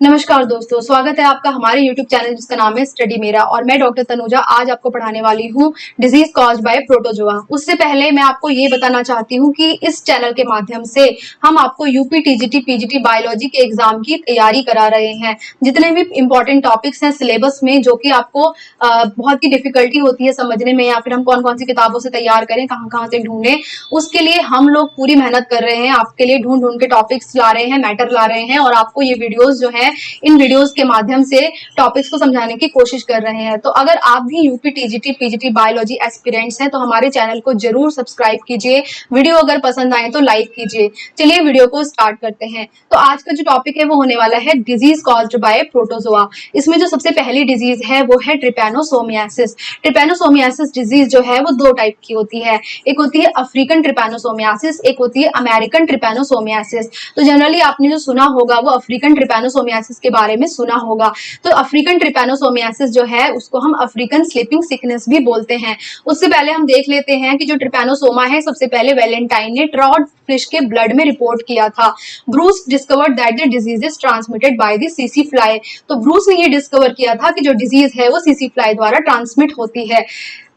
नमस्कार दोस्तों, स्वागत है आपका हमारे YouTube चैनल जिसका नाम है स्टडी मेरा। और मैं डॉक्टर तनुजा आज आपको पढ़ाने वाली हूँ डिजीज कॉज्ड बाय प्रोटोजोआ। उससे पहले मैं आपको ये बताना चाहती हूँ कि इस चैनल के माध्यम से हम आपको यूपी टीजीटी पीजीटी बायोलॉजी के एग्जाम की तैयारी करा रहे हैं। जितने भी इंपॉर्टेंट टॉपिक्स हैं सिलेबस में जो कि आपको बहुत ही डिफिकल्टी होती है समझने में, या फिर हम कौन कौन सी किताबों से तैयार करें, कहाँ कहाँ से ढूंढें, उसके लिए हम लोग पूरी मेहनत कर रहे हैं। आपके लिए ढूंढ ढूंढ के टॉपिक्स ला रहे हैं, मैटर ला रहे हैं, और आपको ये वीडियोस जो है इन वीडियोस के माध्यम से टॉपिक्स को समझाने की कोशिश कर रहे हैं। तो अगर आप भी UP TGT PGT biology aspirants हैं तो हमारे चैनल को जरूर सब्सक्राइब कीजिए। वीडियो अगर पसंद आए तो लाइक कीजिए। चलिए वीडियो को स्टार्ट करते हैं। तो आज का जो टॉपिक है वो होने वाला है डिजीज कॉज्ड बाय प्रोटोजोआ। इसमें जो सबसे पहली डिजीज है वो है ट्रिपैनोसोमियासिस। ट्रिपैनोसोमियासिस डिजीज जो है वो दो टाइप की होती है। एक होती है अफ्रीकन ट्रिपैनोसोमियासिस, एक होती है अमेरिकन ट्रिपैनोसोमियासिस। तो जनरली आपने जो सुना होगा वो अफ्रीकन ट्रिपैनोसोमियासिस के बारे में सुना होगा। तो अफ्रीकन ट्रिपैनोसोमियासिस जो है उसको हम अफ्रीकन स्लीपिंग सिकनेस भी बोलते हैं। उससे पहले हम देख लेते हैं कि जो ट्रिपैनोसोमा है सबसे पहले वैलेंटाइन ने ट्रॉड फिश के ब्लड में रिपोर्ट किया था। Bruce discovered that the disease is transmitted by the CC fly. तो ब्रूस ने ये डिस्कवर किया था कि जो डिजीज है वो सीसी फ्लाई द्वारा ट्रांसमिट होती है।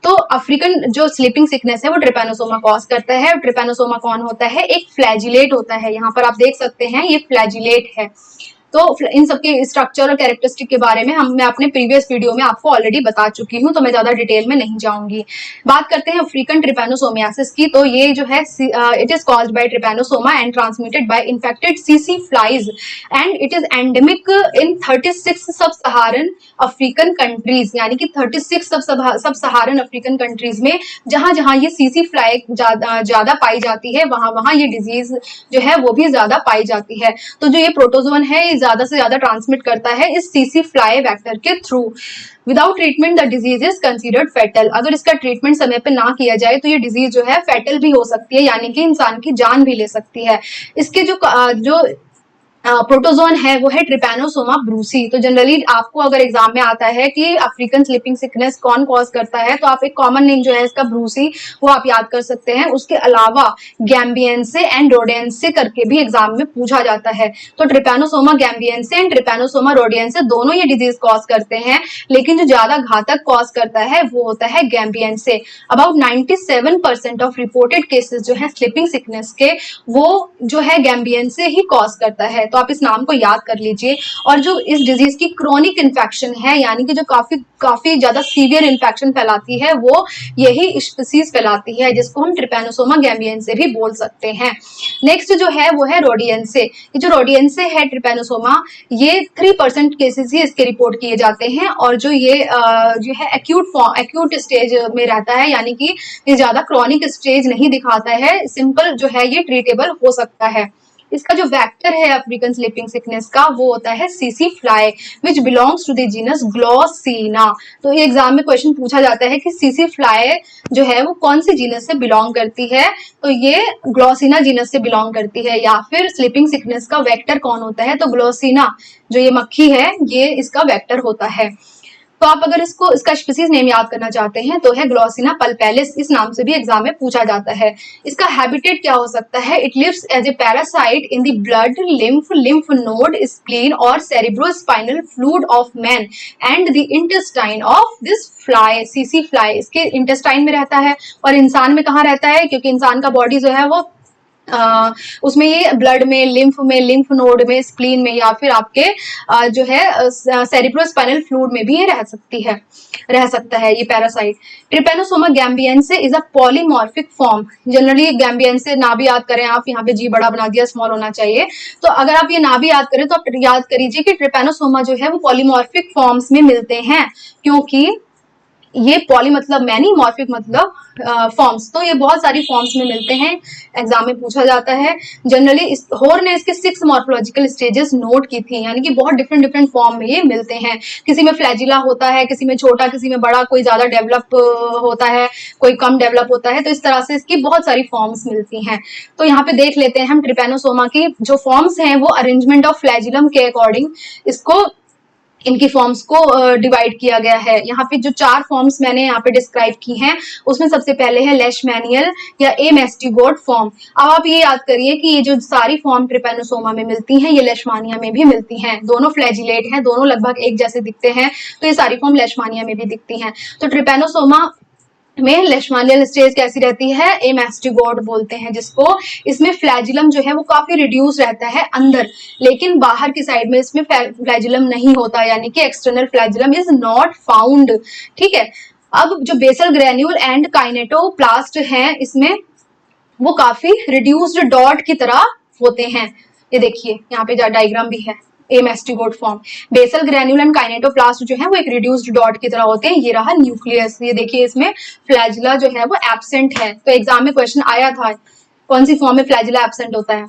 तो अफ्रीकन जो स्लीपिंग सिकनेस है वो ट्रिपैनोसोमा कॉज करता है। ट्रिपैनोसोमा कौन होता है? एक फ्लैजिलेट होता है। यहाँ पर आप देख सकते हैं ये फ्लैजिलेट है। तो इन सबके स्ट्रक्चर और कैरेक्टरिस्टिक के बारे में मैं अपने प्रीवियस वीडियो में आपको ऑलरेडी बता चुकी हूँ, तो मैं ज्यादा डिटेल में नहीं जाऊंगी। बात करते हैं अफ्रीकन ट्रिपैनोसोमियासिस की। तो ये जो है it is caused by trypanosoma and transmitted by infected सीसी flies and it is endemic in 36 sub Saharan African countries. यानी कि 36 सब सहारन अफ्रीकन कंट्रीज में जहां जहां ये सीसी फ्लाई ज्यादा पाई जाती है वहां वहां ये डिजीज जो है वो भी ज्यादा पाई जाती है। तो जो ये प्रोटोजोन है ज्यादा से ज्यादा ट्रांसमिट करता है इस सीसी फ्लाई वेक्टर के through. Without treatment the disease is considered fatal. अगर इसका ट्रीटमेंट समय पे ना किया जाए तो ये डिजीज जो है फेटल भी हो सकती है, यानी कि इंसान की जान भी ले सकती है। इसके जो प्रोटोजोन है वो है ट्रिपैनोसोमा ब्रूसी। तो जनरली आपको अगर एग्जाम में आता है कि अफ्रीकन स्लीपिंग सिकनेस कौन कॉज करता है तो आप एक कॉमन नेम जो है इसका ब्रूसी वो आप याद कर सकते हैं। उसके अलावा गैम्बियंसे एंड रोडेंसे करके भी एग्जाम में पूछा जाता है। तो ट्रिपैनोसोमा गैम्बियंसे एंड ट्रिपैनोसोमा रोडेंसे दोनों ये डिजीज कॉज करते हैं, लेकिन जो ज्यादा घातक कॉज करता है वो होता है गैम्बियंसे। अबाउट 97% ऑफ रिपोर्टेड केसेस जो है स्लीपिंग सिकनेस के वो जो है गैम्बियंसे ही कॉज करता है। तो आप इस नाम को याद कर लीजिए। और जो इस डिजीज की क्रोनिक इन्फेक्शन है, यानी कि जो काफी ज्यादा सीवियर इन्फेक्शन फैलाती है, वो यही स्पीसीज फैलाती है, जिसको हम ट्रिपैनोसोमा गैम्बियंसे भी बोल सकते हैं। नेक्स्ट जो है वो है रोडियंसे। ये जो रोडियंसे है ट्रिपैनोसोमा, ये 3% केसेस ही इसके रिपोर्ट किए जाते हैं। और जो ये जो है एक्यूट स्टेज में रहता है, यानी कि ये ज्यादा क्रोनिक स्टेज नहीं दिखाता है, सिंपल जो है ये ट्रीटेबल हो सकता है। इसका जो वेक्टर है अफ्रीकन स्लीपिंग सिकनेस का वो होता है सीसी fly which belongs to the genus Glossina. तो ये एग्जाम में क्वेश्चन पूछा जाता है कि सीसी फ्लाई जो है वो कौन सी जीनस से बिलोंग करती है, तो ये ग्लोसिना जीनस से बिलोंग करती है। या फिर स्लीपिंग सिकनेस का वेक्टर कौन होता है, तो ग्लोसिना जो ये मक्खी है ये इसका वेक्टर होता है। तो आप अगर इसका स्पीसीज नेम याद करना चाहते हैं तो है ग्लोसिना पल्पेलिस। इस नाम से भी एग्जाम में पूछा जाता है। इसका हैबिटेट क्या हो सकता है? It lives as a parasite in the blood, lymph node, spleen और cerebrospinal fluid of man and the intestine of this fly, सीसी फ्लाई। इसके इंटेस्टाइन में रहता है। और इंसान में कहाँ रहता है? क्योंकि इंसान का बॉडी जो है वो उसमें ये ब्लड में, लिम्फ नोड में, स्प्लीन में, या फिर आपके जो है सेरिब्रोस्पाइनल फ्लूइड में भी ये रह सकता है ये parasite. Trypanosoma gambiense is a polymorphic form. Generally gambiense ना भी याद करें आप, यहाँ पे जी बड़ा बना दिया, स्मॉल होना चाहिए। तो अगर आप ये ना भी याद करें तो आप याद करिए कि ट्रिपैनोसोमा जो है वो पॉलीमॉर्फिक फॉर्म्स में मिलते हैं, क्योंकि ये पॉली मतलब मैनी, मॉर्फिक मतलब फॉर्म्स। तो ये बहुत सारी फॉर्म्स में मिलते हैं, एग्जाम में पूछा जाता है। जनरली होर ने इसके 6 मॉर्फोलॉजिकल स्टेजेस नोट की थी, यानी कि बहुत डिफरेंट फॉर्म में ये मिलते हैं। किसी में फ्लैजिला होता है, किसी में छोटा, किसी में बड़ा, कोई ज्यादा डेवलप होता है, कोई कम डेवलप होता है। तो इस तरह से इसकी बहुत सारी फॉर्म्स मिलती हैं। तो यहाँ पे देख लेते हैं हम ट्रिपैनोसोमा की जो फॉर्म्स हैं वो अरेंजमेंट ऑफ फ्लैजिलम के अकॉर्डिंग इसको इनकी फॉर्म्स को डिवाइड किया गया है। यहाँ पे जो 4 फॉर्म्स मैंने यहाँ पे डिस्क्राइब की हैं, उसमें सबसे पहले है लेशमैनियल या एमेस्टिगोट फॉर्म। अब आप ये याद करिए कि ये जो सारी फॉर्म ट्रिपैनोसोमा में मिलती हैं, ये लेशमानिया में भी मिलती हैं। दोनों फ्लैजिलेट हैं, दोनों लगभग एक जैसे दिखते हैं, तो ये सारी फॉर्म लेशमानिया में भी दिखती हैं। तो ट्रिपैनोसोमा में लेशमानियल स्टेज कैसी रहती है, एमेस्टिगोट बोलते हैं जिसको। इसमें फ्लैजिलम जो है वो काफी रिड्यूस रहता है अंदर, लेकिन बाहर की साइड में इसमें फ्लैजिलम नहीं होता, यानी कि external flagellum is not found. ठीक है। अब जो बेसल ग्रेन्यूल एंड काइनेटोप्लास्ट हैं, इसमें वो काफी रिड्यूस्ड डॉट की तरह होते हैं। ये देखिए यहाँ पे डायग्राम भी है, एमेस्टिगोट form. Basal granule and kinetoplast जो है वो एक रिड्यूस्ड डॉट की तरह होते हैं। ये रहा न्यूक्लियस, ये देखिए इसमें फ्लैजिला जो है वो एब्सेंट है। तो एग्जाम में क्वेश्चन आया था कौन सी फॉर्म में फ्लैजिला एब्सेंट होता है।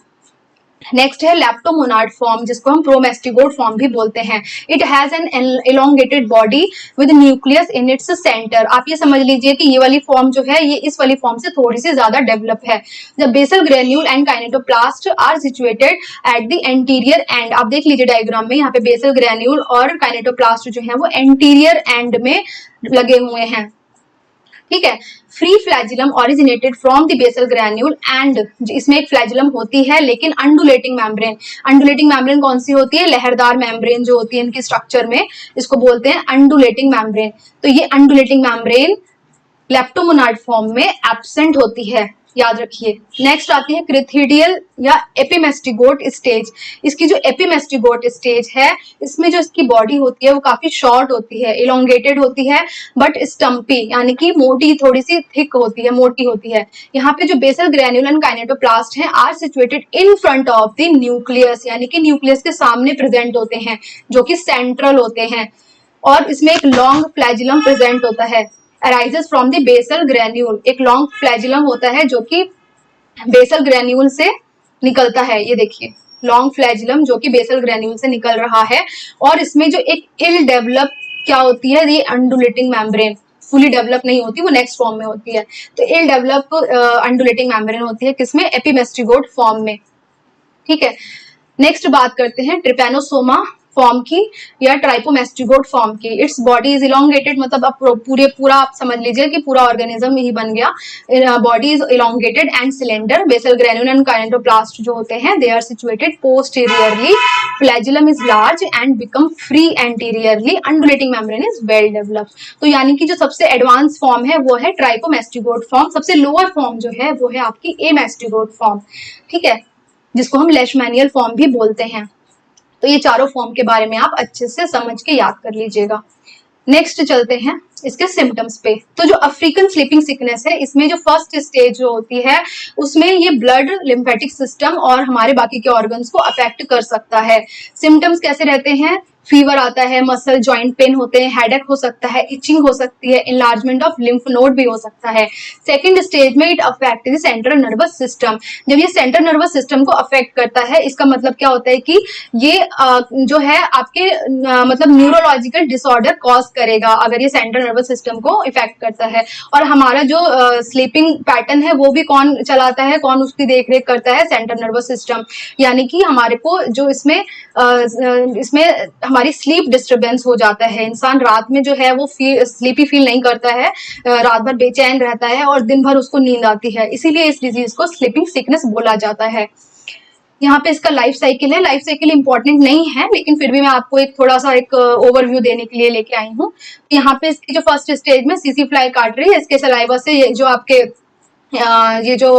नेक्स्ट है लेप्टोमोनाड फॉर्म, जिसको हम प्रोमेस्टिगोट फॉर्म भी बोलते हैं। It has an elongated body with nucleus in its centre. आप ये समझ लीजिए कि ये वाली फॉर्म जो है ये इस वाली फॉर्म से थोड़ी सी ज्यादा डेवलप है। The basal granule and kinetoplast are situated at the anterior end. आप देख लीजिए डायग्राम में, यहाँ पे बेसल ग्रेन्यूल और काइनेटोप्लास्ट जो है वो एंटीरियर एंड में लगे हुए हैं। ठीक है। Free flagellum originated from the basal granule and, इसमें एक फ्लैजिलम होती है लेकिन अंडुलेटिंग मेम्ब्रेन। अंडुलेटिंग मेम्ब्रेन कौन सी होती है, लहरदार मेम्ब्रेन जो होती है इनकी स्ट्रक्चर में, इसको बोलते हैं अंडुलेटिंग मेम्ब्रेन। तो ये अंडुलेटिंग मेम्ब्रेन लेप्टोमोनाड फॉर्म में एब्सेंट होती है, याद रखिए। नेक्स्ट आती है क्रिथिडियल या एपिमेस्टिगोट स्टेज। इसकी जो एपिमेस्टिगोट स्टेज है, इसमें जो इसकी बॉडी होती है वो काफी शॉर्ट होती है, इलोंगेटेड होती है, बट स्टम्पी यानी कि मोटी, थोड़ी सी थिक होती है, मोटी होती है। यहाँ पे जो बेसल ग्रैन्यूल एंड काइनेटोप्लास्ट हैं are situated in front of the nucleus, यानी कि न्यूक्लियस के सामने प्रेजेंट होते हैं, जो कि सेंट्रल होते हैं। और इसमें एक लॉन्ग फ्लैजिलम प्रेजेंट होता है, arises from the basal granule. एक लॉन्ग फ्लैजिलम होता है जो कि बेसल ग्रेन्यूल से निकलता है। ये देखिए लॉन्ग फ्लैजिलम जो कि बेसल ग्रेन्यूल से निकल रहा है। और इसमें जो एक इल डेवलप क्या होती है, ये अंडुलेटिंग मेम्ब्रेन फुली डेवलप नहीं होती, वो नेक्स्ट फॉर्म में होती है। तो इल डेवलप अंडुलेटिंग मेम्ब्रेन होती है किसमें, एपिमेस्टिगोट फॉर्म में। ठीक है। नेक्स्ट बात करते हैं ट्रिपैनोसोमा फॉर्म की या ट्राइपोमेस्टिगोट फॉर्म की। इट्स बॉडी इज इलोंगेटेड, मतलब अब पूरा आप समझ लीजिए कि पूरा ऑर्गेनिज्म ही बन गया। Body is elongated and cylinder. Basal granule and kinetoplast जो होते हैं they are situated posteriorly. Flagellum is large and become free anteriorly. Undulating membrane is well developed. तो यानी कि जो सबसे एडवांस फॉर्म है वो है ट्राइपोमेस्टिगोट फॉर्म। सबसे लोअर फॉर्म जो है वो है आपकी एमेस्टिगोट फॉर्म। ठीक है, जिसको हम लेशमैनियल फॉर्म भी बोलते हैं। तो ये चारों फॉर्म के बारे में आप अच्छे से समझ के याद कर लीजिएगा। नेक्स्ट चलते हैं इसके सिम्टम्स पे। तो जो अफ्रीकन स्लीपिंग सिकनेस है, इसमें जो फर्स्ट स्टेज जो होती है उसमें ये ब्लड लिम्फेटिक सिस्टम और हमारे बाकी के ऑर्गन्स को अफेक्ट कर सकता है। सिम्टम्स कैसे रहते हैं, फीवर आता है, मसल जॉइंट पेन होते हैं, हेडेक हो सकता है, इचिंग हो सकती है, इनलार्जमेंट ऑफ लिम्फ नोड भी हो सकता है। सेकंड स्टेज में it affect the central nervous system. जब ये सेंट्रल नर्वस सिस्टम को अफेक्ट करता है, इसका मतलब क्या होता है कि ये जो है आपके मतलब न्यूरोलॉजिकल डिसऑर्डर कॉज करेगा अगर ये सेंट्रल नर्वस सिस्टम को इफेक्ट करता है। और हमारा जो स्लीपिंग पैटर्न है वो भी कौन चलाता है, कौन उसकी देखरेख करता है, सेंट्रल नर्वस सिस्टम। यानी कि हमारे को जो इसमें हमारी स्लीप डिस्टरबेंस हो जाता है। इंसान रात में जो है वो स्लीपी फील नहीं करता है, रात भर बेचैन रहता है और दिन भर उसको नींद आती है, इसीलिए इस डिजीज को स्लीपिंग सिकनेस बोला जाता है। यहाँ पे इसका लाइफ साइकिल है, लाइफ साइकिल इंपॉर्टेंट नहीं है लेकिन फिर भी मैं आपको एक थोड़ा सा एक ओवरव्यू देने के लिए लेके आई हूँ। यहाँ पे इसकी जो फर्स्ट स्टेज में सीसी फ्लाई काट रही है, इसके सलाइवा से ये जो आपके ये जो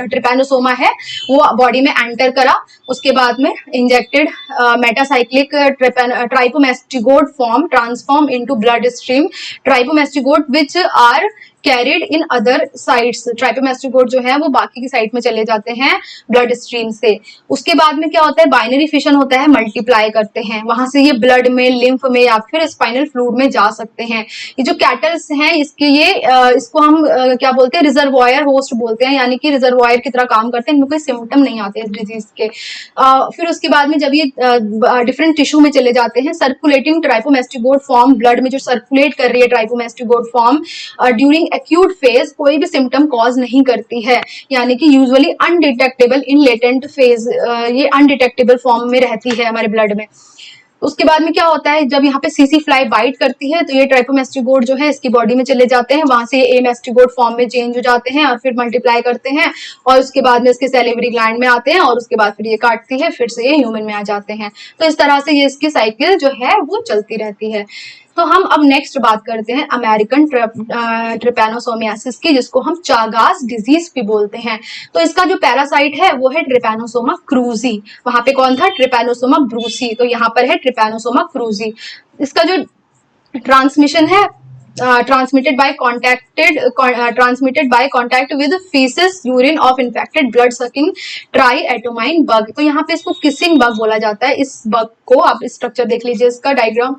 ट्रिपैनोसोमा है वो बॉडी में एंटर करा, उसके बाद में injected metacyclic trypomastigote form transform into blood stream trypomastigote which are carried in other sites. Trypomastigote जो है वो बाकी की साइड में चले जाते हैं ब्लड स्ट्रीम से। उसके बाद में क्या होता है, बाइनरी फिशन होता है, मल्टीप्लाई करते हैं, वहां से ये ब्लड में, लिम्फ में या फिर स्पाइनल फ्लूइड में जा सकते हैं। ये जो कैटल्स हैं इसके ये इसको हम क्या बोलते हैं, रिजर्वायर होस्ट बोलते हैं, यानी कि रिजर्वायर की तरह काम करते हैं, इनमें कोई सिम्टम नहीं आते इस डिजीज के। फिर उसके बाद में जब ये डिफरेंट टिश्यू में चले जाते हैं, सर्कुलेटिंग ट्राइपोमेस्टिगोट फॉर्म, ब्लड में जो सर्कुलेट कर रही है ट्राइपोमेस्टिगोट फॉर्म ड्यूरिंग एक्यूट फेज कोई भी सिम्टम कॉज नहीं करती है, यानी कि यूजुअली अनडिटेक्टेबल इन लेटेंट फेज, ये अनडिटेक्टेबल फॉर्म में रहती है हमारे ब्लड में। उसके बाद में क्या होता है, जब यहाँ पे सीसी फ्लाई बाइट करती है तो ये ट्राइकोमेस्टिगोड जो है इसकी बॉडी में चले जाते हैं, वहां से ए मेस्टिगोड फॉर्म में चेंज हो जाते हैं और फिर मल्टीप्लाई करते हैं और उसके बाद में इसके सेलिवरी ग्लैंड में आते हैं और उसके बाद फिर ये काटती है, फिर से ये ह्यूमन में आ जाते हैं। तो इस तरह से ये इसकी साइकिल जो है वो चलती रहती है। तो हम अब नेक्स्ट बात करते हैं अमेरिकन ट्रिपैनोसोमियासिस की, जिसको हम चागास डिजीज भी बोलते हैं। तो इसका जो पैरासाइट है वो है ट्रिपैनोसोमा क्रूजी। वहां पे कौन था, ट्रिपैनोसोमा ब्रूसी, तो यहाँ पर है ट्रिपैनोसोमा क्रूजी। इसका जो ट्रांसमिशन है transmitted by contact with feces urine of infected blood sucking triatomine bug। तो यहाँ पे इसको किसिंग बग बोला जाता है। इस बग को आप स्ट्रक्चर देख लीजिए इसका डायग्राम।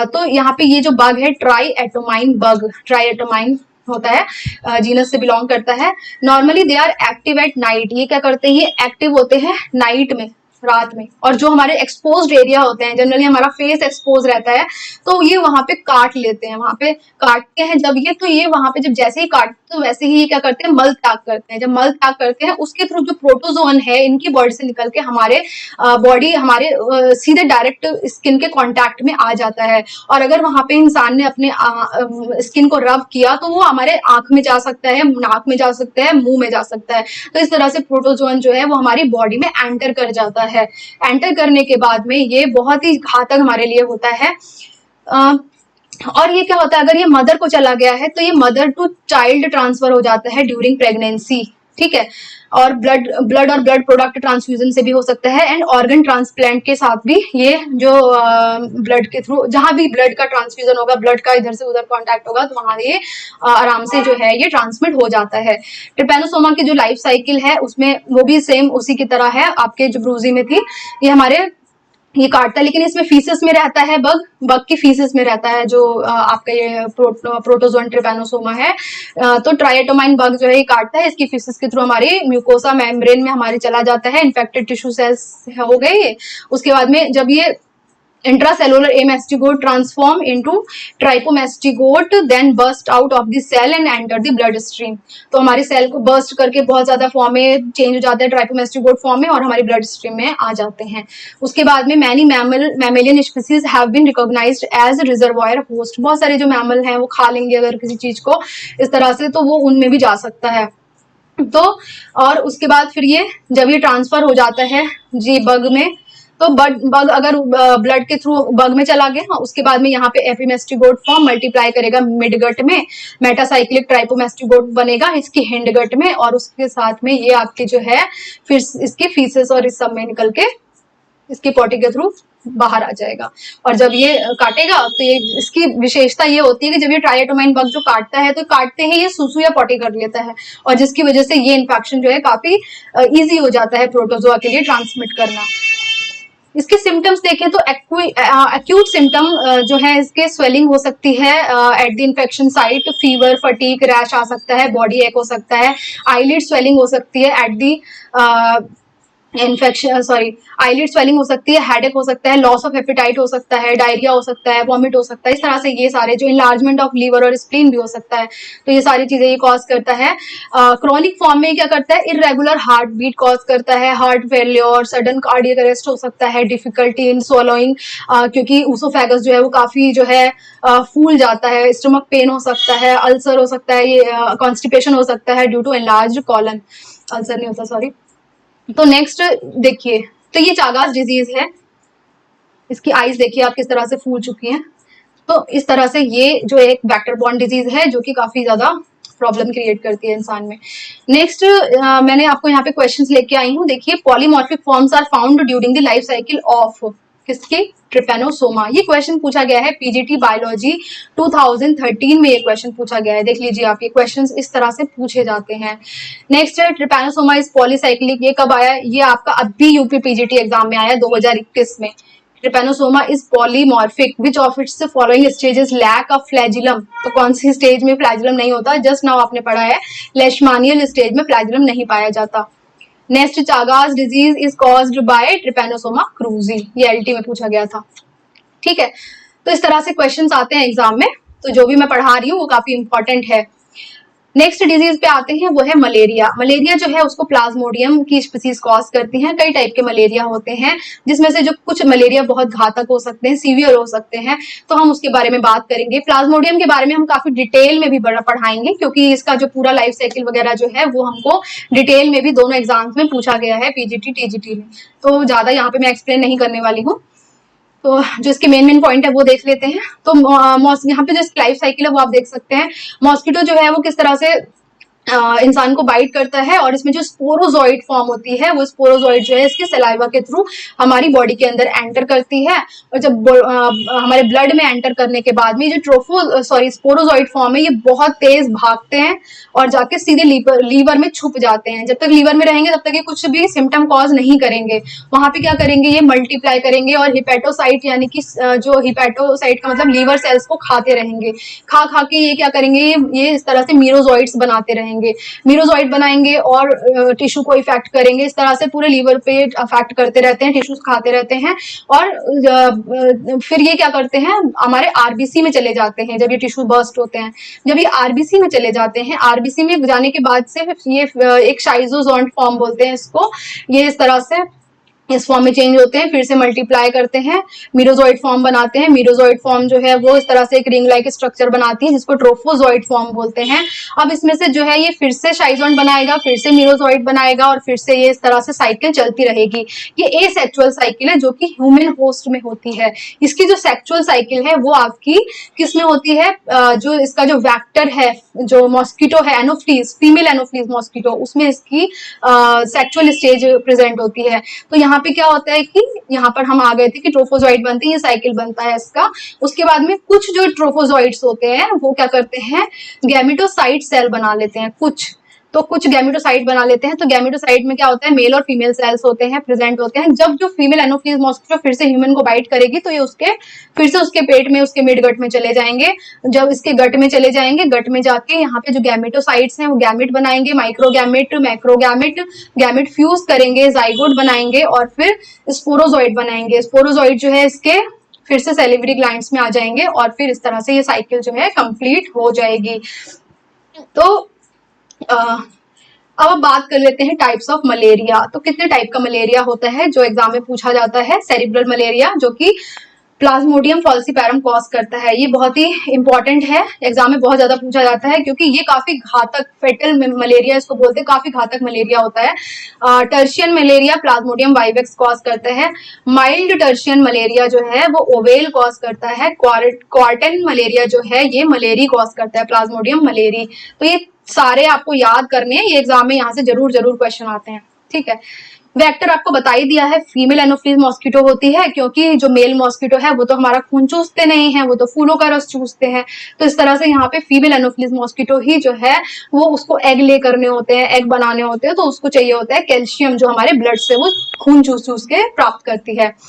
तो यहाँ पे ये जो बग है ट्राइएटोमाइन बग, ट्राइएटोमाइन होता है, जीनस से बिलोंग करता है। Normally they are active at night. ये क्या करते हैं, ये एक्टिव होते हैं नाइट में, रात में। और जो हमारे एक्सपोज्ड एरिया होते हैं, जनरली हमारा फेस एक्सपोज रहता है, तो ये वहां पे काट लेते हैं, वहां पे काटते हैं जब ये, तो ये वहां पे जब जैसे ही काटते तो वैसे ही ये क्या करते हैं, मल त्याग करते हैं। जब मल त्याग करते हैं उसके थ्रू जो प्रोटोजोन है इनकी बॉडी से निकल के हमारे बॉडी हमारे सीधे डायरेक्ट स्किन के कांटेक्ट में आ जाता है। और अगर वहां पे इंसान ने अपने स्किन को रब किया तो वो हमारे आंख में जा सकता है, नाक में जा सकता है, मुंह में जा सकता है। तो इस तरह से प्रोटोजोन जो है वो हमारी बॉडी में एंटर कर जाता है। एंटर करने के बाद में ये बहुत ही घातक हमारे लिए होता है। और ये क्या होता है, अगर ये मदर को चला गया है तो ये मदर टू चाइल्ड ट्रांसफर हो जाता है ड्यूरिंग प्रेगनेंसी, ठीक है। और ब्लड और ब्लड प्रोडक्ट ट्रांसफ्यूजन से भी हो सकता है, एंड ऑर्गन ट्रांसप्लांट के साथ भी ये जो ब्लड के थ्रू जहां भी ब्लड का ट्रांसफ्यूजन होगा, ब्लड का इधर से उधर कांटेक्ट होगा, तो वहां ये आराम से जो है ये ट्रांसमिट हो जाता है। ट्रिपैनोसोमा की जो लाइफ साइकिल है उसमें वो भी सेम उसी की तरह है, आपके जो ब्रूजी में थी। ये हमारे ये काटता है, लेकिन इसमें फीसिस में रहता है, बग की फीसिस में रहता है जो आपका ये प्रोटोजोन ट्रिपैनोसोमा है। तो ट्राइएटोमाइन बग जो है ये काटता है, इसकी फीसिस के थ्रू हमारी म्यूकोसा मेम्ब्रेन में हमारे चला जाता है, इन्फेक्टेड टिश्यू सेल्स हो गए। उसके बाद में जब ये intracellular amastigote transform into trypomastigote, then burst out of the cell and enter the blood stream। तो हमारे सेल को बर्स्ट करके बहुत ज्यादा फॉर्म में चेंज हो जाता है, ट्राइपोमेस्टिगोट फॉर्म में, और हमारी ब्लड स्ट्रीम में आ जाते हैं। उसके बाद में many mammalian species have been recognised as reservoir host. बहुत सारे जो मैमल हैं वो खा लेंगे अगर किसी चीज को इस तरह से, तो वो उनमें भी जा सकता है। तो और उसके बाद फिर ये जब ये ट्रांसफर हो जाता है जी बग में, तो बग अगर ब्लड के थ्रू बग में चला गया, उसके बाद में यहाँ पे एपिमेस्टिगोट फॉर्म मल्टीप्लाई करेगा मिडगट में, मेटासाइक्लिक ट्राइपोमेस्टिगोट बनेगा इसकी हिंडगट में, और उसके साथ में ये आपके जो है फिर इसके फीसेस और इस सब में निकल के इसकी पॉटी के थ्रू बाहर आ जाएगा। और जब ये काटेगा तो ये इसकी विशेषता ये होती है कि जब ये ट्राइएटोमाइन बग जो काटता है तो काटते ही ये सुसु या पॉटी कर लेता है, और जिसकी वजह से ये इन्फेक्शन जो है काफी इजी हो जाता है प्रोटोजोआ के लिए ट्रांसमिट करना। इसके सिम्टम्स देखें तो एक्यूट सिम्टम जो है इसके स्वेलिंग हो सकती है at the infection site, fever, fatigue, rash आ सकता है, बॉडी एक हो सकता है, आईलिड स्वेलिंग हो सकती है एट द आईलिड स्वेलिंग हो सकती है, हेडेक हो सकता है, लॉस ऑफ एपेटाइट हो सकता है, डायरिया हो सकता है, वॉमिट हो सकता है। इस तरह से ये सारे जो इनलार्जमेंट ऑफ लीवर और स्प्लीन भी हो सकता है, तो ये सारी चीजें ये कॉज करता है। क्रोनिक फॉर्म में क्या करता है, इरेगुलर हार्ट बीट कॉज करता है, heart failure, sudden cardiac arrest हो सकता है, डिफिकल्टी इन स्वलोइंग, क्योंकि ऊसोफेगस जो है वो काफी जो है फूल जाता है, स्टमक पेन हो सकता है, अल्सर हो सकता है, ये कॉन्स्टिपेशन हो सकता है due to enlarged colon, ulcer नहीं होता सॉरी। तो नेक्स्ट देखिए, तो ये चागास डिजीज है, इसकी आईज देखिए आप किस तरह से फूल चुकी हैं। तो इस तरह से ये जो एक वेक्टर बॉर्न डिजीज है जो कि काफी ज्यादा प्रॉब्लम क्रिएट करती है इंसान में। नेक्स्ट मैंने आपको यहाँ पे क्वेश्चंस लेके आई हूँ। देखिए, polymorphic forms are found during the life cycle of किसकी, ट्रिपैनोसोमा। ये क्वेश्चन पूछा गया है पीजीटी बायोलॉजी 2013 में, ये क्वेश्चन पूछा गया है। देख लीजिए आप, ये क्वेश्चंस इस तरह से पूछे जाते हैं। नेक्स्ट है ट्रिपैनोसोमा इज पॉलीसाइक्लिक। ये कब आया, ये आपका अभी यूपी पीजीटी एग्जाम में आया 2021 में। Trypanosoma is polymorphic, which of its following stages lack of flagellum. तो कौन सी स्टेज में फ्लैजिलम नहीं होता, जस्ट नाउ आपने पढ़ा है लेशमानियल स्टेज में फ्लैजिलम नहीं पाया जाता। Next, Chagas disease is caused by Trypanosoma cruzi, ये एलटी में पूछा गया था, ठीक है। तो इस तरह से क्वेश्चंस आते हैं एग्जाम में, तो जो भी मैं पढ़ा रही हूँ वो काफी इंपॉर्टेंट है। नेक्स्ट डिजीज पे आते हैं, वो है मलेरिया। मलेरिया जो है उसको प्लाज्मोडियम की स्पीसीज कॉज करती हैं। कई टाइप के मलेरिया होते हैं, जिसमें से जो कुछ मलेरिया बहुत घातक हो सकते हैं, सीवियर हो सकते हैं, तो हम उसके बारे में बात करेंगे। प्लाज्मोडियम के बारे में हम काफी डिटेल में भी पढ़ाएंगे, क्योंकि इसका जो पूरा लाइफ साइकिल वगैरह जो है वो हमको डिटेल में भी दोनों एग्जाम्स में पूछा गया है, पीजीटी टीजीटी में। तो ज्यादा यहाँ पे मैं एक्सप्लेन नहीं करने वाली हूँ। तो जो इसके मेन पॉइंट है वो देख लेते हैं। तो यहाँ पे जो लाइफ साइकिल है वो आप देख सकते हैं। मॉस्किटो जो है वो किस तरह से इंसान को बाइट करता है, और इसमें जो स्पोरोजोइड फॉर्म होती है, वो स्पोरोजोइड जो है इसके सलाइवा के थ्रू हमारी बॉडी के अंदर एंटर करती है, और जब हमारे ब्लड में एंटर करने के बाद में जो स्पोरोजोइड फॉर्म है, ये बहुत तेज भागते हैं और जाके सीधे लीवर में छुप जाते हैं। जब तक लीवर में रहेंगे तब तक ये कुछ भी सिम्टम कॉज नहीं करेंगे। वहां पे क्या करेंगे, ये मल्टीप्लाई करेंगे और हिपेटोसाइट यानी कि जो हिपेटोसाइट का मतलब लीवर सेल्स को खाते रहेंगे। खा खा के ये क्या करेंगे, ये इस तरह से मीरोजोइड्स बनाते रहेंगे। मीरोजोइड बनाएंगे और टिश्यू को इफेक्ट करेंगे। इस तरह से पूरे लीवर पे अफेक्ट करते रहते हैं, टिश्यूज खाते रहते हैं, और फिर ये क्या करते हैं, हमारे आरबीसी में चले जाते हैं। जब ये टिश्यू बर्स्ट होते हैं, जब ये आरबीसी में चले जाते हैं, आरबीसी में जाने के बाद से ये एक शाइजोजोइड फॉर्म बोलते हैं इसको, ये इस तरह से इस फॉर्म में चेंज होते हैं, फिर से मल्टीप्लाई करते हैं, मीरोजोइड फॉर्म बनाते हैं। मीरोजोइड फॉर्म जो है वो इस तरह से एक रिंग लाइक स्ट्रक्चर बनाती है, जिसको ट्रोफोजोइड फॉर्म बोलते हैं। अब इसमें से जो है ये फिर से शाइजोइड बनाएगा, फिर से मीरोजोइड बनाएगा, और फिर से ये इस तरह से साइकिल चलती रहेगी। ये एसेक्सुअल साइकिल है जो कि ह्यूमन होस्ट में होती है। इसकी जो सेक्सुअल साइकिल है वो आपकी किस में होती है, जो इसका जो वेक्टर है, जो मॉस्किटो है, एनोफ्लीज, फीमेल एनोफ्लीज मॉस्किटो, उसमें इसकी सेक्सुअल स्टेज प्रेजेंट होती है। तो यहाँ पे क्या होता है कि यहाँ पर हम आ गए थे कि ट्रोफोजोइड बनते हैं, ये साइकिल बनता है इसका। उसके बाद में कुछ जो ट्रोफोजोइड्स होते हैं वो क्या करते हैं, गैमेटोसाइट सेल बना लेते हैं। कुछ गैमेटोसाइट बना लेते हैं। तो गैमेटोसाइट में क्या होता है, मेल और फीमेल सेल्स होते हैं, प्रेजेंट होते हैं। जब जो फीमेल एनोफ्लीज मॉस्किटो फिर से ह्यूमन को बाइट करेगी, तो ये फिर से उसके पेट में, उसके मिड गट में चले जाएंगे। जब इसके गट में चले जाएंगे, गट में जाके यहाँ पे जो गैमेटोसाइट्स हैं वो गैमेट बनाएंगे, माइक्रोगैमेट, मैक्रोगैमेट, गैमेट फ्यूज करेंगे, जाइगोट बनाएंगे, और फिर स्पोरोजोइड बनाएंगे। स्पोरोजोइड जो है इसके फिर से सेलिवरी ग्लैंड्स में आ जाएंगे, और फिर इस तरह से ये साइकिल जो है कंप्लीट हो जाएगी। तो अब बात कर लेते हैं टाइप्स ऑफ मलेरिया। तो कितने टाइप का मलेरिया होता है जो एग्जाम में पूछा जाता है। सेरिब्रल मलेरिया, जो कि प्लाज्मोडियम फॉल्सीपैरम कॉज करता है। ये बहुत ही इंपॉर्टेंट है, एग्जाम में बहुत ज्यादा पूछा जाता है, क्योंकि ये काफी घातक, फेटल मलेरिया इसको बोलते हैं, काफी घातक मलेरिया होता है। Tertian malaria Plasmodium vivax cause करता है। माइल्ड टर्शियन मलेरिया जो है वो ओवेल कॉज करता है। क्वार्टन मलेरिया जो है ये मलेरी कॉज करता है, प्लाज्मोडियम मलेरी। तो ये सारे आपको याद करने हैं, ये एग्जाम में यहाँ से जरूर क्वेश्चन आते हैं, ठीक है। वेक्टर आपको बता ही दिया है, फीमेल एनोफ्लीज मॉस्किटो होती है, क्योंकि जो मेल मॉस्किटो है वो तो हमारा खून चूसते नहीं है, वो तो फूलों का रस चूसते हैं। तो इस तरह से यहाँ पे फीमेल एनोफ्लीज मॉस्किटो ही जो है वो उसको एग ले करने होते हैं, एग बनाने होते हैं, तो उसको चाहिए होता है कैल्शियम, जो हमारे ब्लड से वो खून चूस के प्राप्त करती है।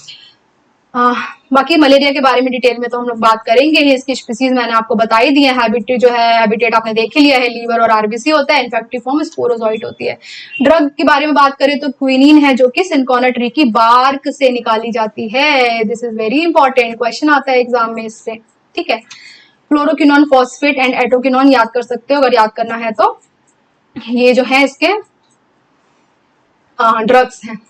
बाकी मलेरिया के बारे में डिटेल में तो हम लोग बात करेंगे। इसकी स्पीसीज मैंने आपको बता ही दी है। हैबिटेट जो है, हैबिटेट आपने देख ही लिया है, लीवर और आरबीसी होता है। इन्फेक्टिव फॉर्म स्पोरोजोइट होती है। ड्रग के बारे में बात करें तो क्विनीन है, जो कि सिनकोना ट्री की बार्क से निकाली जाती है। This is very important, question आता है एग्जाम में इससे, ठीक है। फ्लोरोक्विनोन, फॉस्फेट एंड एटोक्विनोन याद कर सकते हो अगर याद करना है तो। ये जो है इसके ड्रग्स हैं।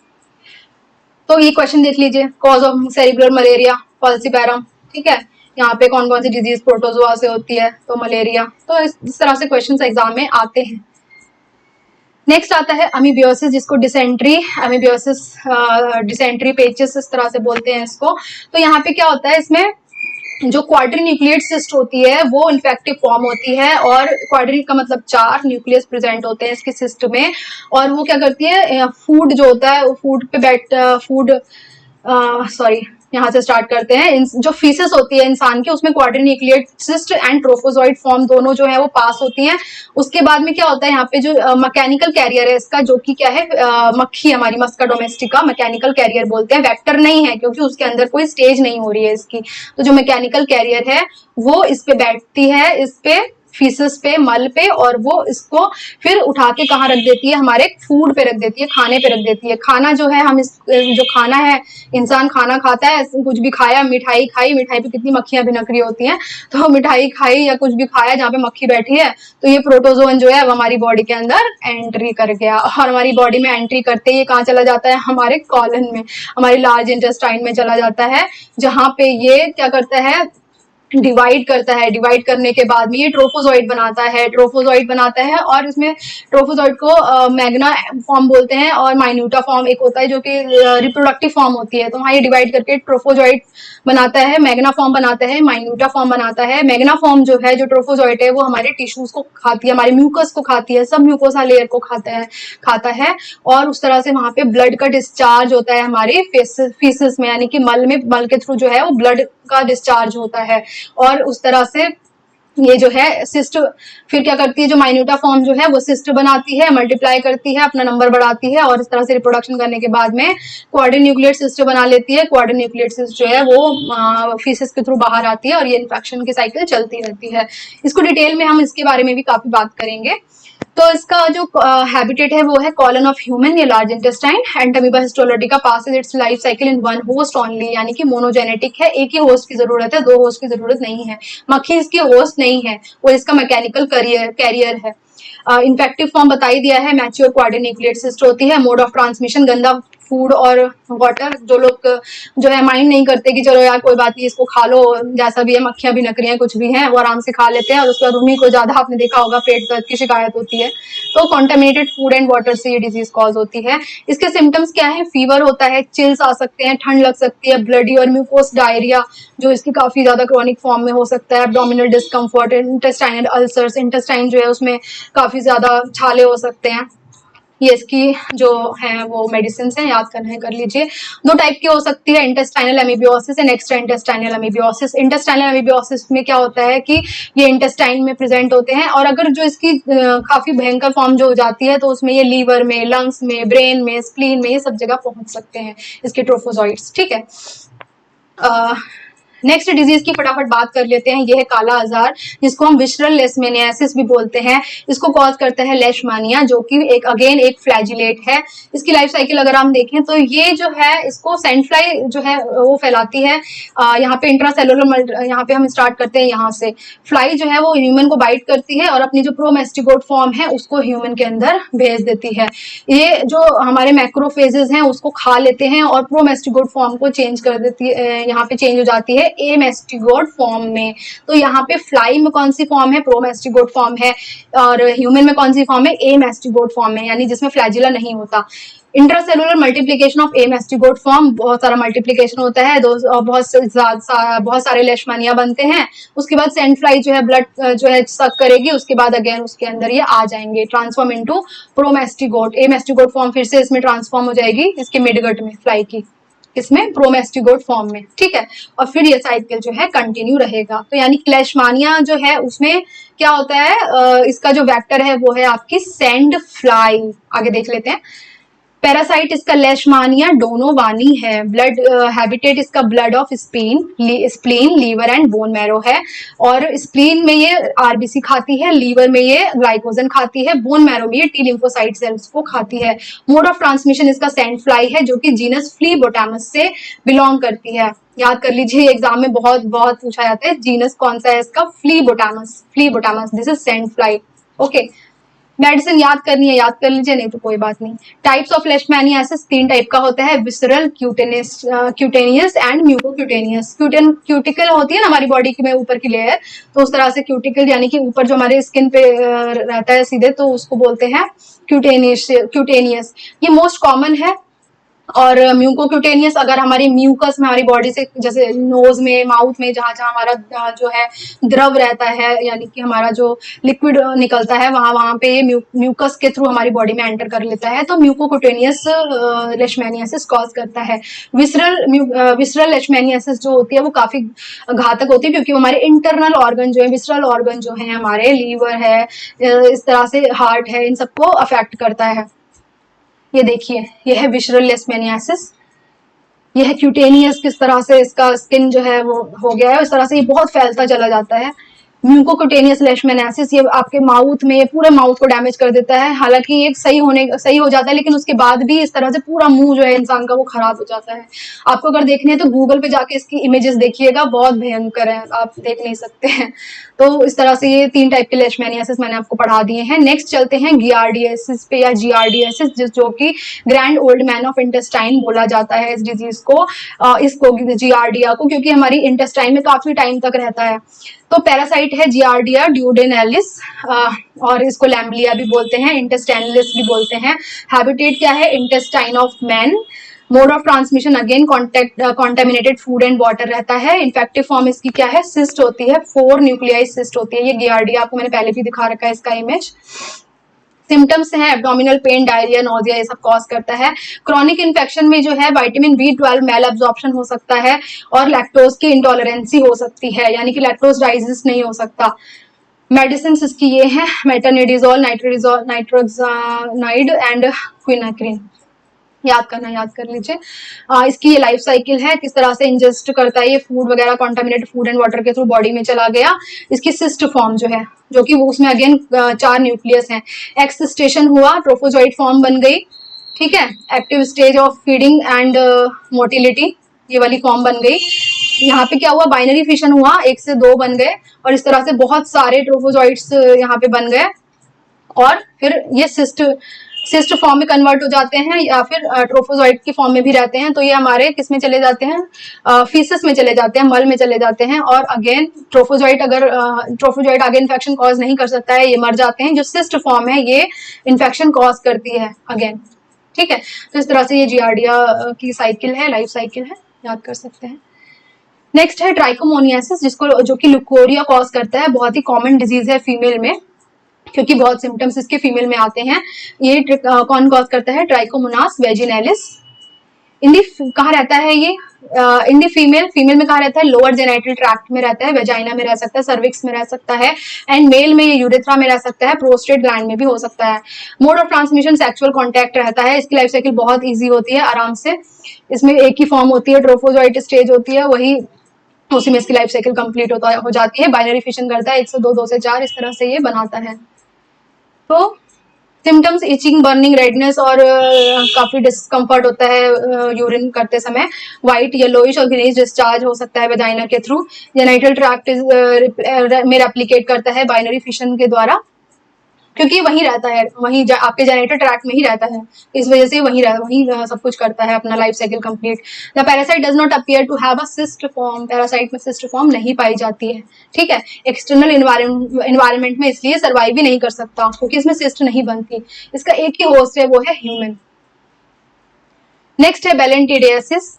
तो ये क्वेश्चन देख लीजिए, कॉज ऑफ सेरिब्रल मलेरिया फॉल्सीपैरम, ठीक है। यहाँ पे कौन कौन सी डिजीज प्रोटोजोआ से होती है, तो मलेरिया। तो इस तरह से क्वेश्चंस एग्जाम में आते हैं। नेक्स्ट आता है अमीबियोसिस, जिसको डिसेंट्री, अमीबियोसिस, डिसेंट्री पेचिस इस तरह से बोलते हैं इसको। तो यहाँ पे क्या होता है, इसमें जो क्वाड्रीन्यूक्लिएट सिस्ट होती है वो इन्फेक्टिव फॉर्म होती है, और क्वाड्री का मतलब 4 न्यूक्लियस प्रेजेंट होते हैं इसके सिस्ट में। और वो क्या करती है, फूड जो होता है वो फूड पे यहाँ से स्टार्ट करते हैं। जो फीसेस होती है इंसान की, उसमें क्वाड्रीन्यूक्लिएट सिस्ट एंड ट्रोफोजोइड फॉर्म दोनों जो है वो पास होती हैं। उसके बाद में क्या होता है, यहाँ पे जो मैकेनिकल कैरियर है इसका, जो कि क्या है, मक्खी, हमारी मस्का डोमेस्टिका मैकेनिकल कैरियर बोलते हैं। वेक्टर नहीं है, क्योंकि उसके अंदर कोई स्टेज नहीं हो रही है इसकी। तो जो मैकेनिकल कैरियर है वो इस पे बैठती है, इस पे फीसस पे, मल पे, और वो इसको फिर उठा के कहाँ रख देती है, हमारे फूड पे रख देती है, खाने पे रख देती है। खाना जो है हम जो खाना है, इंसान खाना खाता है, कुछ भी खाया, मिठाई खाई, मिठाई पे कितनी मक्खियां भिनक रही होती हैं, तो मिठाई खाई या कुछ भी खाया जहाँ पे मक्खी बैठी है, तो ये प्रोटोजोन जो है वो हमारी बॉडी के अंदर एंट्री कर गया, और हमारी बॉडी में एंट्री करते ही कहाँ चला जाता है, हमारे कॉलन में, हमारी लार्ज इंटेस्टाइन में चला जाता है, जहाँ पे ये क्या करता है, डिवाइड करता है। डिवाइड करने के बाद में ये ट्रोफोजोइड बनाता है, ट्रोफोजोइड बनाता है, और इसमें ट्रोफोजोइड को मैग्ना फॉर्म बोलते हैं, और माइन्यूटा फॉर्म एक होता है जो कि रिप्रोडक्टिव फॉर्म होती है। तो वहाँ ये डिवाइड करके ट्रोफोजोइड बनाता है, मैग्ना फॉर्म बनाता है, माइन्यूटा फॉर्म बनाता है। मैग्ना फॉर्म जो है, जो ट्रोफोजोइड है, वो हमारे टिश्यूज को खाती है, हमारे म्यूकस को खाती है, सब म्यूकोसा लेयर को खाता है, और उस तरह से वहां पे ब्लड का डिस्चार्ज होता है हमारे फीसिस में, यानी कि मल के थ्रू जो है वो ब्लड का डिस्चार्ज होता है। और उस तरह से ये जो है सिस्ट फिर क्या करती है, जो माइन्यूटा फॉर्म जो है वो सिस्ट बनाती है, मल्टीप्लाई करती है, अपना नंबर बढ़ाती है, और इस तरह से रिप्रोडक्शन करने के बाद में क्वाड्रीन्यूक्लिएट सिस्ट बना लेती है। क्वाड्रीन्यूक्लिएट सिस्ट जो है वो फीसिस के थ्रू बाहर आती है, और ये इन्फेक्शन की साइकिल चलती रहती है। इसको डिटेल में हम इसके बारे में भी काफी बात करेंगे। तो इसका जो हैबिटेट है वो है कॉलन ऑफ ह्यूमन या large intestine, and amoeba histolytica passes its life cycle in one host only, यानी कि मोनोजेनेटिक है, एक ही होस्ट की जरूरत है, दो होस्ट की जरूरत नहीं है। मक्खी इसकी होस्ट नहीं है, वो इसका मैकेनिकल कैरियर है। इन्फेक्टिव फॉर्म बता ही दिया है, मैच्योर क्वाड्रीन्यूक्लिएट सिस्ट होती है। मोड ऑफ ट्रांसमिशन गंदा फूड और वाटर, जो लोग जो है माइंड नहीं करते कि चलो यार कोई बात नहीं, इसको खा लो, जैसा भी है, मक्खियां भी नक रही हैं, कुछ भी है, वो आराम से खा लेते हैं, और उसके बाद उन्हीं को ज्यादा आपने देखा होगा पेट दर्द की शिकायत होती है। तो कॉन्टेमिनेटेड फूड एंड वाटर से ये डिजीज कॉज होती है। इसके सिम्टम्स क्या है, फीवर होता है, चिल्स आ सकते हैं, ठंड लग सकती है, ब्लडी और म्यूकोस डायरिया जो इसकी काफी ज्यादा क्रॉनिक फॉर्म में हो सकता है, abdominal discomfort, intestinal ulcers, intestine जो है उसमें काफी ज्यादा छाले हो सकते हैं। ये इसकी जो है वो मेडिसिन है, याद करना है कर लीजिए। दो टाइप की हो सकती है, intestinal amoebiasis and extra intestinal amoebiasis. Intestinal amoebiasis में क्या होता है कि ये इंटेस्टाइन में प्रेजेंट होते हैं, और अगर जो इसकी काफी भयंकर फॉर्म जो हो जाती है, तो उसमें ये लीवर में, लंग्स में, ब्रेन में, स्प्लीन में, ये सब जगह पहुंच सकते हैं इसके ट्रोफोजोइड्स। ठीक है, नेक्स्ट डिजीज की फटाफट बात कर लेते हैं। ये है काला आजार, जिसको हम विशरल लेशमेनियासिस भी बोलते हैं। इसको कॉज करता है लेशमानिया, जो कि एक फ्लैजिलेट है। इसकी लाइफ साइकिल अगर हम देखें तो ये जो है, इसको सैंड फ्लाई जो है वो फैलाती है। यहाँ पे इंट्रासेलुलर, यहाँ पे हम स्टार्ट करते हैं यहाँ से। फ्लाई जो है वो ह्यूमन को बाइट करती है, और अपनी जो प्रोमेस्टिगोट फॉर्म है उसको ह्यूमन के अंदर भेज देती है। ये जो हमारे मैक्रोफेजेस हैं उसको खा लेते हैं, और प्रोमेस्टिगोट फॉर्म को चेंज कर देती है, यहाँ पे चेंज हो जाती है एमेस्टिगोट फॉर्म में। तो यहाँ पे फ्लाई में कौन सी फॉर्म है, प्रोमेस्टिगोट फॉर्म है, और ह्यूमन में कौन सी फॉर्म है, एमेस्टिगोट फॉर्म है, यानी जिसमें फ्लैजिला नहीं होता। इंट्रासेलुलर मल्टीप्लिकेशन ऑफ एमेस्टिगोट फॉर्म, बहुत सारा मल्टीप्लिकेशन होता है, बहुत सारे लेशमानिया बनते हैं। उसके बाद सैंड फ्लाई जो है ब्लड जो है सक करेगी, उसके बाद अगेन उसके अंदर ये आ जाएंगे, ट्रांसफॉर्म इनटू प्रोमेस्टिगोट। एमेस्टिगोट फॉर्म फिर से इसमें ट्रांसफॉर्म हो जाएगी इसके मिडगट में, फ्लाई की, इसमें प्रोमेस्टिगोट फॉर्म में। ठीक है, और फिर ये साइकिल जो है कंटिन्यू रहेगा। तो यानी लेशमानिया जो है उसमें क्या होता है, इसका जो वेक्टर है वो है आपकी सैंड फ्लाई। आगे देख लेते हैं। पैरासाइट इसका लेशमानिया डोनोवानी है। ब्लड हैबिटेट इसका blood of spleen, liver and bone marrow है। और स्प्लीन में ये आरबीसी खाती है, लीवर में ये ग्लाइकोजन खाती है, बोन मैरो में ये टी लिम्फोसाइट सेल्स को खाती है। मोड ऑफ ट्रांसमिशन इसका सैंड फ्लाई है, जो कि जीनस फ्लीबोटामस से बिलोंग करती है। याद कर लीजिए, एग्जाम में बहुत बहुत पूछा जाता है, जीनस कौन सा है इसका, phlebotomus, this is sand fly. Okay, medicine याद करनी है, याद कर लीजिए, नहीं तो कोई बात नहीं। टाइप्स ऑफ लेशमैनियासिस 3 टाइप का होता है, visceral, cutaneous and mucocutaneous. Cuticle होती है ना हमारी बॉडी की में ऊपर की लेयर, तो उस तरह से क्यूटिकल यानी कि ऊपर जो हमारे स्किन पे रहता है सीधे, तो उसको बोलते हैं क्यूटेनियस। ये मोस्ट कॉमन है। और म्यूकोक्यूटेनियस अगर हमारी म्यूकस में, हमारी बॉडी से, जैसे नोज में, माउथ में, जहां जहां हमारा जो है द्रव रहता है, यानी कि हमारा जो लिक्विड निकलता है, वहां पे ये म्यूकस के थ्रू हमारी बॉडी में एंटर कर लेता है, तो म्यूकोक्यूटेनियस लेशमैनियासिस कॉज करता है। विसरल लेशमैनियासिस जो होती है वो काफी घातक होती है, क्योंकि हमारे इंटरनल ऑर्गन जो है, विसरल ऑर्गन जो है, हमारे लीवर है, इस तरह से हार्ट है, इन सबको अफेक्ट करता है। ये देखिए, यह है विसरल लेशमैनियासिस। यह है क्यूटेनियस, किस तरह से इसका स्किन जो है वो हो गया है, इस तरह से ये बहुत फैलता चला जाता है। म्यूकोक्यूटेनियस लेशमैनियासिस, ये आपके माउथ में, पूरे माउथ को डैमेज कर देता है। हालांकि ये सही हो जाता है, लेकिन उसके बाद भी इस तरह से पूरा मुंह जो है इंसान का वो खराब हो जाता है। आपको अगर देखने हैं तो गूगल पे जाके इसकी इमेजेस देखिएगा, बहुत भयंकर है, आप देख नहीं सकते हैं। तो इस तरह से ये 3 टाइप के लेशमैनियासिस मैंने आपको पढ़ा दिए हैं। नेक्स्ट चलते हैं गियार्डियासिस पे या जियार्डियासिस, जो कि grand old man of intestine बोला जाता है इस डिजीज को, इसको जियार्डिया को, क्योंकि हमारी इंटेस्टाइन में काफी टाइम तक रहता है। तो पैरासाइट है जियार्डिया ड्यूडेनालिस, और इसको लैम्बलिया भी बोलते हैं, इंटेस्टाइनलिस भी बोलते हैं। हैबिटेट क्या है? Intestine of man. Mode of transmission again contaminated food and water रहता है। इन्फेक्टिव फॉर्म इसकी क्या है? सिस्ट होती है, 4 न्यूक्लियाई सिस्ट होती है। ये गियार्डिया आपको मैंने पहले भी दिखा रखा है इसका इमेज। सिम्टम्स हैं एब्डोमिनल पेन, डायरिया, नोजिया, ये सब कॉज करता है। क्रॉनिक इन्फेक्शन में जो है विटामिन B12 मेल एब्जॉर्प्शन हो सकता है, और लैक्टोज की इंटॉलरेंसी हो सकती है, यानी कि लैक्टोज डाइजेस्ट नहीं हो सकता। मेडिसिन इसकी ये है मेटानेडिजोल, नाइट्रोक्सानाइड एंड क्विनाक्रिन। याद कर लीजिए। इसकी ये लाइफ साइकिल है, किस तरह से इंजेस्ट करता है ये फूड वगैरह, कॉन्टामिनेटेड फूड एंड वाटर के थ्रू बॉडी में चला गया। इसकी सिस्ट फॉर्म जो है, जो कि वो उसमें अगेन 4 न्यूक्लियस हैं। एक्सिस्टेशन हुआ, ट्रोफोजॉइड फॉर्म बन गई, ठीक है। Active stage of feeding and motility, ये वाली फॉर्म बन गई। यहाँ पे क्या हुआ? बाइनरी फिशन हुआ, 1 से 2 बन गए, और इस तरह से बहुत सारे ट्रोफोजॉइड्स यहाँ पे बन गए, और फिर ये सिस्ट फॉर्म में कन्वर्ट हो जाते हैं, या फिर ट्रोफोजॉइड की फॉर्म में भी रहते हैं। तो ये हमारे किस में चले जाते हैं? फीसस में चले जाते हैं, मल में चले जाते हैं। और अगेन ट्रोफोजॉइड आगे इन्फेक्शन कॉज नहीं कर सकता है, ये मर जाते हैं। जो सिस्ट फॉर्म है ये इन्फेक्शन कॉज करती है अगेन, ठीक है। तो इस तरह से ये जियार्डिया की साइकिल है, लाइफ साइकिल है, याद कर सकते हैं। नेक्स्ट है ट्राइकोमोनियासिस, जो कि लुकोरिया कॉज करता है। बहुत ही कॉमन डिजीज है फीमेल में, क्योंकि बहुत सिम्टम्स इसके फीमेल में आते हैं। ये कौन कॉज करता है? ट्राइकोमोनास वेजिनैलिस। कहाँ रहता है ये? इन दी फीमेल में कहाँ रहता है? लोअर जेनाइटल ट्रैक्ट में रहता है, वेजाइना में रह सकता है, सर्विक्स में रह सकता है, एंड मेल में ये यूरेथ्रा में रह सकता है, प्रोस्टेट ग्लैंड में भी हो सकता है। Mode of transmission sexual contact रहता है। इसकी लाइफ साइकिल बहुत ईजी होती है, आराम से। इसमें एक ही फॉर्म होती है, ट्रोफोजॉइट स्टेज होती है, वही उसी में इसकी लाइफ साइकिल कंप्लीट हो जाती है। बाइनरी फिशन करता है, 1 से 2, 2 से 4, इस तरह से ये बनाता है। तो सिम्टम्स इचिंग, बर्निंग, रेडनेस, और काफी डिस्कम्फर्ट होता है यूरिन करते समय। व्हाइट, येलोइश और ग्रीनिश डिस्चार्ज हो सकता है वेजाइना के थ्रू। जेनाइटल ट्रैक्ट में रेप्लिकेट करता है बाइनरी फिशन के द्वारा, क्योंकि वहीं रहता है, आपके जेनेटर ट्रैक्ट में ही रहता है, इस वजह से वहीं सब कुछ करता है, अपना life cycle complete. The parasite does not appear to have a cyst form, parasite में सिस्ट फॉर्म नहीं पाई जाती है, ठीक है। एक्सटर्नल इन्वायरमेंट में इसलिए सर्वाइव भी नहीं कर सकता, क्योंकि इसमें सिस्ट नहीं बनती। इसका एक ही होस्ट है, वो है ह्यूमन। नेक्स्ट है बेलेंटिडियासिस।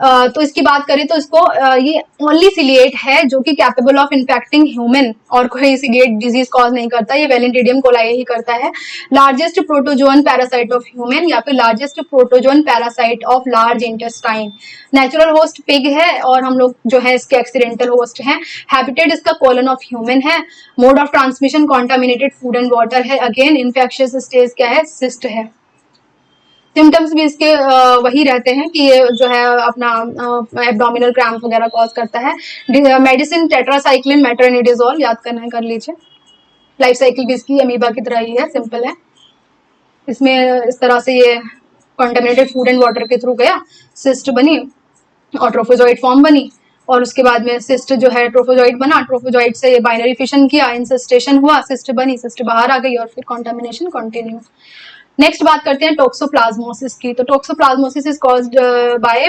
तो इसकी बात करें तो इसको ये ओनली सिलिएट है जो कि कैपेबल ऑफ इन्फेक्टिंग ह्यूमन, और कोई सिलिएट डिजीज कॉज नहीं करता, ये वेलेंटिडियम कोलाई ही करता है। Largest protozoan parasite of human, या फिर largest protozoan parasite of large intestine. Natural host pig है, और हम लोग जो है इसके एक्सीडेंटल होस्ट हैं। हैबिटेट इसका कोलन ऑफ ह्यूमन है। Mode of transmission contaminated food and water है। अगेन इन्फेक्शियस स्टेज क्या है? सिस्ट है। सिम्टम्स भी इसके वही रहते हैं कि ये जो है अपना एब्डोमिनल क्रैम्प वगैरह कॉज करता है। मेडिसिन टेट्रासाइक्लिन, मेट्रोनिडाजोल, याद करना है कर लीजिए। लाइफ साइकिल भी इसकी अमीबा की तरह ही है, सिंपल है। इसमें इस तरह से ये कॉन्टामिनेटेड फूड एंड वाटर के थ्रू गया, सिस्ट बनी और ट्रोफोजॉइड फॉर्म बनी, और उसके बाद में सिस्ट जो है ट्रोफोजॉइड बना, ट्रोफोजॉइड से ये बाइनरी फिशन किया, इंसेस्टेशन हुआ, सिस्ट बनी, सिस्ट बाहर आ गई, और फिर कॉन्टामिनेशन कंटिन्यू। नेक्स्ट बात करते हैं टोक्सोप्लाज्मोसिस की। तो toxoplasmosis is caused by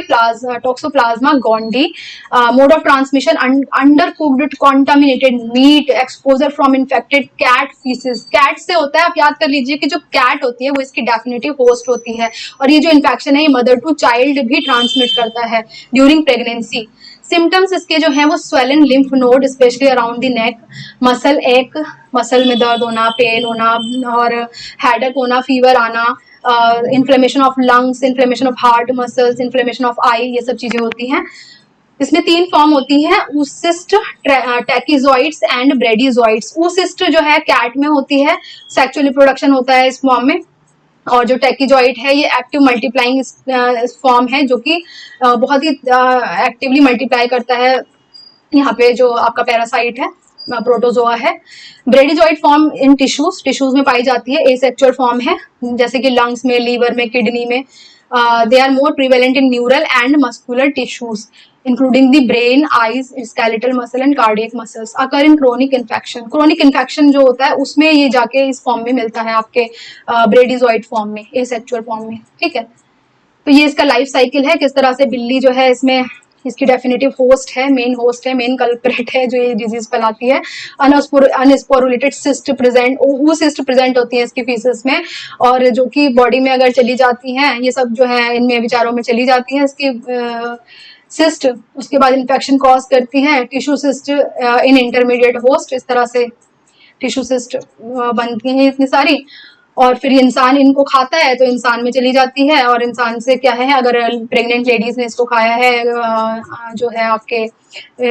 Toxoplasma gondii. Mode of transmission undercooked contaminated meat, exposure from infected cat faeces. Cat से होता है, आप याद कर लीजिए कि जो कैट होती है वो इसकी डेफिनेटिव होस्ट होती है, और ये जो इन्फेक्शन है ये मदर टू चाइल्ड भी ट्रांसमिट करता है ड्यूरिंग प्रेगनेंसी। सिम्टम्स इसके जो हैं वो swollen lymph node specially around the neck, muscle एक, मसल में दर्द होना, पेन होना, और हेडेक होना, फीवर आना, inflammation of lungs, inflammation of heart muscles, inflammation of eye, ये सब चीजें होती हैं। इसमें 3 फॉर्म होती हैं, ऊसिस्ट, टैकिजॉइड्स एंड ब्रेडिजॉइड्स। ऊसिस्ट जो है कैट में होती है, सेक्सुअल रिप्रोडक्शन होता है इस फॉर्म में, और जो टैकिजॉइड है ये एक्टिव मल्टीप्लाइंग फॉर्म है, जो कि बहुत ही एक्टिवली मल्टीप्लाई करता है यहाँ पे जो आपका पैरासाइट है, प्रोटोजोआ है। ब्रेडिजोइड फॉर्म इन टिश्यूज में पाई जाती है। एसेक्सुअल फॉर्म है, जैसे कि लंग्स में, लीवर में, किडनी में। They are more prevalent in neural and muscular tissues including the brain, eyes, skeletal muscle and cardiac muscles. Occur in chronic infection, chronic infection जो होता है उसमें ये जाके इस फॉर्म में मिलता है आपके ब्रेडिजोइड फॉर्म में, एसेक्सुअल फॉर्म में। ठीक है, तो ये इसका लाइफ साइकिल है, किस तरह से बिल्ली जो है इसमें इसकी डेफिनेटिव होस्ट है, मेन कल्प्रेट है जो ये डिजीज फैलाती है। अनस्पोरुलेटेड सिस्ट प्रेजेंट, वो सिस्ट प्रेजेंट होती है इसकी फीसेस में, और जो कि बॉडी में अगर चली जाती हैं, ये सब जो है इनमें विचारों में चली जाती हैं इसकी सिस्ट, उसके बाद इन्फेक्शन कॉज करती है। टिश्यू सिस्ट इन इंटरमीडिएट होस्ट, इस तरह से टिश्यू सिस्ट बनती हैं इतनी सारी, और फिर इंसान इनको खाता है तो इंसान में चली जाती है, और इंसान से क्या है, अगर प्रेग्नेंट लेडीज ने इसको खाया है, जो है आपके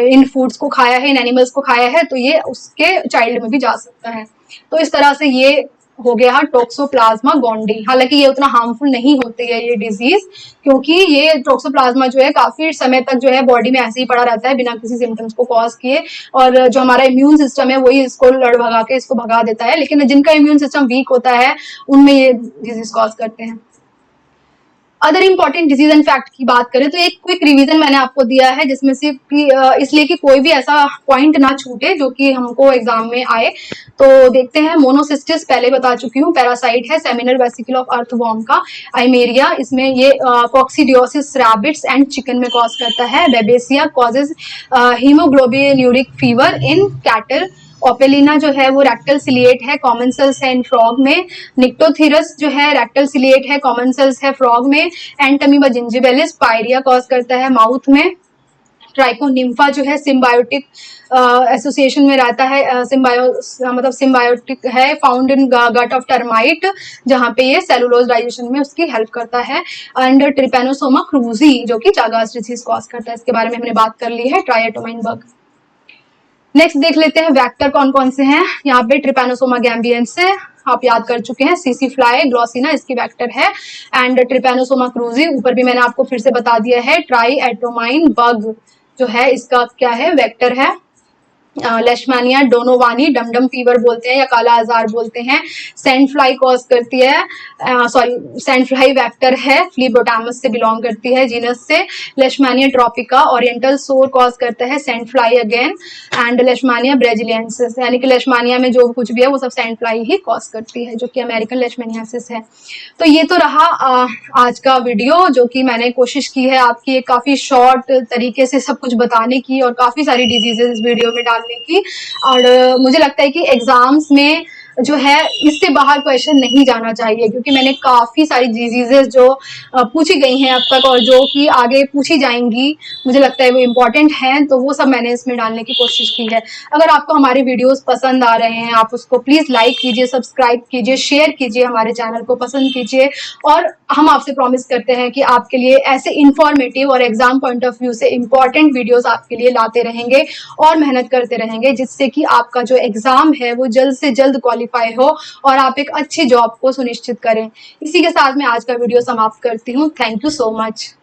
इन फूड्स को खाया है, इन एनिमल्स को खाया है, तो ये उसके चाइल्ड में भी जा सकता है। तो इस तरह से ये हो गया टोक्सोप्लाज्मा गोंडी। हालांकि ये उतना हार्मफुल नहीं होती है ये डिजीज, क्योंकि ये टोक्सोप्लाज्मा जो है काफी समय तक जो है बॉडी में ऐसे ही पड़ा रहता है बिना किसी सिम्टम्स को कॉज किए, और जो हमारा इम्यून सिस्टम है वही इसको लड़ भगा के इसको भगा देता है। लेकिन जिनका इम्यून सिस्टम वीक होता है उनमें ये डिजीज कॉज करते हैं। Other important disease and fact की बात करें तो एक क्विक रिवीजन मैंने आपको दिया है, जिसमें से इसलिए कि कोई भी ऐसा पॉइंट ना छूटे जो कि हमको एग्जाम में आए। तो देखते हैं, मोनोसिस्टिस पहले बता चुकी हूँ, पैरासाइट है, सेमिनल वेसिकल ऑफ अर्थवॉर्म का। आइमेरिया, इसमें ये कॉक्सीडियोसिस रैबिट्स एंड चिकन में कॉज करता है। Babesia causes haemoglobinuric fever in cattle. Opalina जो है वो रेक्टल सिलिएट है, कॉमन सेल्स है इन फ्रॉग में। निक्टोथीरस जो है रेक्टल सिलिएट है, कॉमन सेल्स है फ्रॉग में। एंटमीबा जिंजिबेलिस पायरिया कॉज करता है माउथ में। ट्राइकोनिम्फा जो है सिम्बायोटिक एसोसिएशन में रहता है, मतलब सिम्बायोटिक है, found in gut of termite, जहाँ पे ये सेलुलोज डाइजेशन में उसकी हेल्प करता है। एंड ट्रिपेनोसोमा क्रूजी जो कि चागास डिजीज कॉज करता है, इसके बारे में हमने बात कर ली है, ट्राइएटोमाइन बग। नेक्स्ट देख लेते हैं वेक्टर कौन कौन से हैं। यहाँ पे ट्रिपेनोसोमा गैम्बियंस से आप याद कर चुके हैं, सीसी फ्लाई ग्लॉसिना इसकी वेक्टर है, एंड ट्रिपेनोसोमा क्रूजी ऊपर भी मैंने आपको फिर से बता दिया है। ट्राइएटोमाइन बग जो है इसका क्या है, वेक्टर है। लेशमानिया डोनोवानी डमडम फीवर बोलते हैं या काला आजार बोलते हैं। सैंड फ्लाई कॉज करती है, सैंड फ्लाई वेक्टर है, फ्लीबोटामस से बिलोंग करती है जीनस से। लेशमानिया ट्रॉपिका ओरिएंटल सोर कॉज करता है sand fly again. And leishmania braziliensis, यानी कि लेशमानिया में जो कुछ भी है वो सब सैंड फ्लाई ही कॉज करती है, जो कि अमेरिकन लेशमानियासिस है। तो ये तो रहा आज का वीडियो, जो कि मैंने कोशिश की है आपकी एक काफी शॉर्ट तरीके से सब कुछ बताने की और काफी सारी डिजीजेस इस वीडियो में डालने की। और मुझे लगता है कि एग्जाम्स में जो है इससे बाहर क्वेश्चन नहीं जाना चाहिए, क्योंकि मैंने काफी सारी डिजीजेस जो पूछी गई हैं अब तक और जो कि आगे पूछी जाएंगी, मुझे लगता है वो इम्पोर्टेंट हैं, तो वो सब मैंने इसमें डालने की कोशिश की है। अगर आपको हमारे वीडियोस पसंद आ रहे हैं, आप उसको प्लीज लाइक कीजिए, सब्सक्राइब कीजिए, शेयर कीजिए, हमारे चैनल को पसंद कीजिए, और हम आपसे प्रॉमिस करते हैं कि आपके लिए ऐसे इंफॉर्मेटिव और एग्जाम पॉइंट ऑफ व्यू से इंपॉर्टेंट वीडियोस आपके लिए लाते रहेंगे और मेहनत करते रहेंगे, जिससे कि आपका जो एग्जाम है वो जल्द से जल्द क्वालिफाई हो और आप एक अच्छी जॉब को सुनिश्चित करें। इसी के साथ मैं आज का वीडियो समाप्त करती हूँ। Thank you so much.